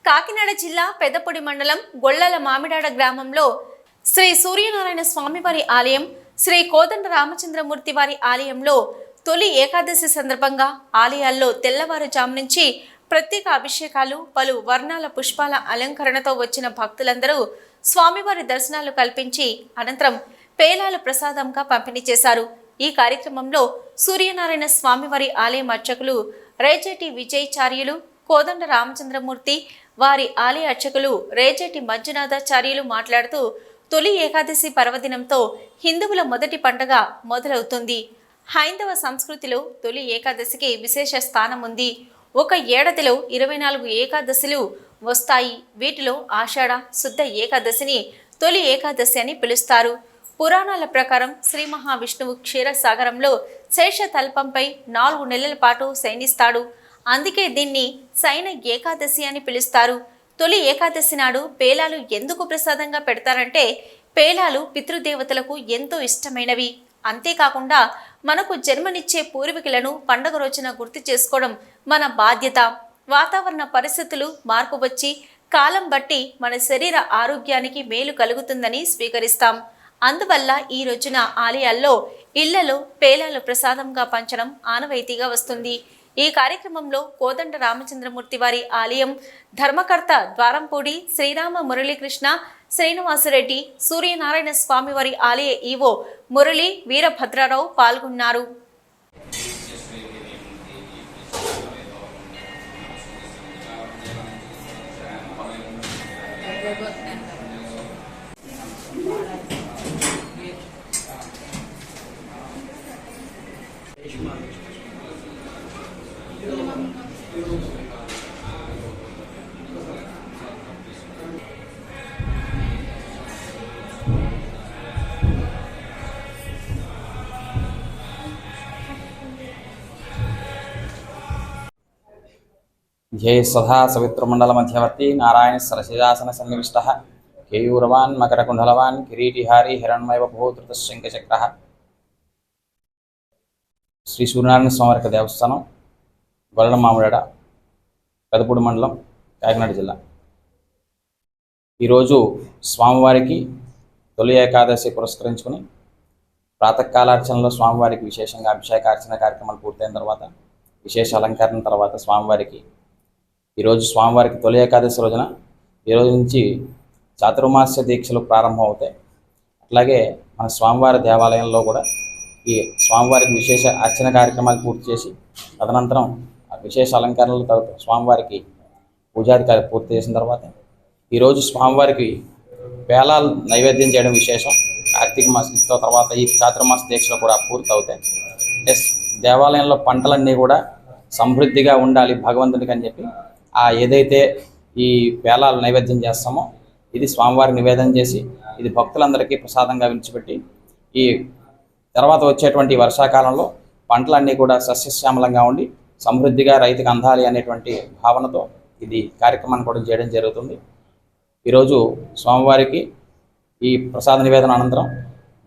కాకినాడ జిల్లా పెద్దపొడి మండలం గొల్లల మామిడాడ గ్రామంలో శ్రీ సూర్యనారాయణ స్వామివారి ఆలయం, శ్రీ కోదండ రామచంద్రమూర్తి వారి ఆలయంలో తొలి ఏకాదశి సందర్భంగా ఆలయాల్లో తెల్లవారుజాము నుంచి ప్రత్యేక అభిషేకాలు, పలు వర్ణాల పుష్పాల అలంకరణతో వచ్చిన భక్తులందరూ స్వామివారి దర్శనాలు కల్పించి అనంతరం పేలాలు ప్రసాదంగా పంపిణీ చేశారు. ఈ కార్యక్రమంలో సూర్యనారాయణ స్వామివారి ఆలయం అర్చకులు రేజేటి విజయచార్యులు, కోదండ రామచంద్రమూర్తి వారి ఆలయ అర్చకులు రేజేటి మంజునాథాచార్యులు మాట్లాడుతూ, తొలి ఏకాదశి పర్వదినంతో హిందువుల మొదటి పండుగ మొదలవుతుంది. హైందవ సంస్కృతిలో తొలి ఏకాదశికి విశేష స్థానం ఉంది. ఒక ఏడాదిలో 24 ఏకాదశులు వస్తాయి. వీటిలో ఆషాఢ శుద్ధ ఏకాదశిని తొలి ఏకాదశి అని పిలుస్తారు. పురాణాల ప్రకారం శ్రీ మహావిష్ణువు క్షీరసాగరంలో శేషతల్పంపై 4 నెలల పాటు శయనిస్తాడు. అందుకే దీన్ని శయన ఏకాదశి అని పిలుస్తారు. తొలి ఏకాదశి నాడు పేలాలు ఎందుకు ప్రసాదంగా పెడతారంటే, పేలాలు పితృదేవతలకు ఎంతో ఇష్టమైనవి. అంతేకాకుండా మనకు జన్మనిచ్చే పూర్వీకులను పండుగ రోజున గుర్తు చేసుకోవడం మన బాధ్యత. వాతావరణ పరిస్థితులు మార్పు వచ్చి కాలం బట్టి మన శరీర ఆరోగ్యానికి మేలు కలుగుతుందని స్వీకరిస్తాం. అందువల్ల ఈ రోజున ఆలయాల్లో, ఇళ్లలో పేలాలు ప్రసాదంగా పంచడం ఆనవాయితీగా వస్తుంది. ఈ కార్యక్రమంలో కోదండ రామచంద్రమూర్తి వారి ఆలయం ధర్మకర్త ద్వారంపూడి శ్రీరామ మురళీకృష్ణ శ్రీనివాసరెడ్డి, సూర్యనారాయణ స్వామి వారి ఆలయ ఈవో మురళి వీరభద్రారావు పాల్గొన్నారు. जय सदा सवित्रमंडल मध्यवर्ती नारायण सरसिजासन सन्निविष्ट केयूरवान् मकरकुंडलवान् किरीटिहारी हिरण्मय भूतृतशंखचक्र श्री सूर्यनारायण स्वामी देवस्थानं गोल्लल मामिडाड पेदपूడి మండలం కాకినాడ జిల్లా। ఈరోజు స్వామివారికి తొలి ఏకాదశి పురస్కరించుకొని ప్రాతకాలార్చనలో స్వామివారికి విశేషంగా అభిషేకార్చన కార్యక్రమాలు పూర్తయిన తర్వాత విశేష అలంకరణ తర్వాత స్వామివారికి ఈరోజు స్వామివారికి తొలి ఏకాదశి రోజున ఈరోజు నుంచి చాతుర్మాస్య దీక్షలు ప్రారంభం అవుతాయి। అట్లాగే మన స్వామివారి దేవాలయంలో కూడా ఈ స్వామివారికి విశేష అర్చన కార్యక్రమాలు పూర్తి చేసి తదనంతరం విశేష అలంకరణల తర్వాత స్వామివారికి పూజాధికారి పూర్తి చేసిన తర్వాత ఈరోజు స్వామివారికి పేలాలు నైవేద్యం చేయడం విశేషం। కార్తీక మాసంతో తర్వాత ఈ చాతుర్మాస దీక్షలు కూడా పూర్తి అవుతాయి। దేవాలయంలో పంటలన్నీ కూడా సమృద్ధిగా ఉండాలి భగవంతుడికి అని చెప్పి ఏదైతే ఈ పేలాలు నైవేద్యం చేస్తామో ఇది స్వామివారికి నివేదన చేసి ఇది భక్తులందరికీ ప్రసాదంగా విడిచిపెట్టి ఈ తర్వాత వచ్చేటువంటి వర్షాకాలంలో పంటలన్నీ కూడా సస్యశ్యామలంగా ఉండి సమృద్ధిగా రైతుకు అందాలి అనేటువంటి భావనతో ఇది కార్యక్రమాన్ని కూడా చేయడం జరుగుతుంది। ఈరోజు స్వామివారికి ఈ ప్రసాద నివేదన అనంతరం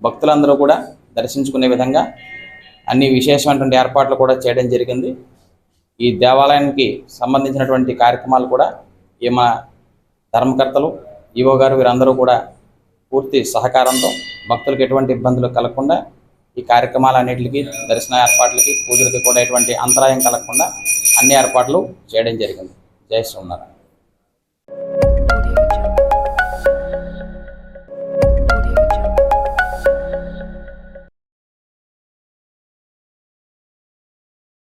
భక్తులందరూ కూడా దర్శించుకునే విధంగా అన్ని విశేషమైనటువంటి ఏర్పాట్లు కూడా చేయడం జరిగింది। ఈ దేవాలయానికి సంబంధించినటువంటి కార్యక్రమాలు కూడా మా ధర్మకర్తలు ఈవో గారు వీరందరూ కూడా పూర్తి సహకారంతో భక్తులకు ఎటువంటి ఇబ్బందులు కలగకుండా ఈ కార్యక్రమాలన్నిటికీ దర్శన ఏర్పాట్లకి పూజలకి కూడా ఎటువంటి అంతరాయం కలగకుండా అన్ని ఏర్పాట్లు చేయడం జరిగింది। జై శ్రీనారాయణ।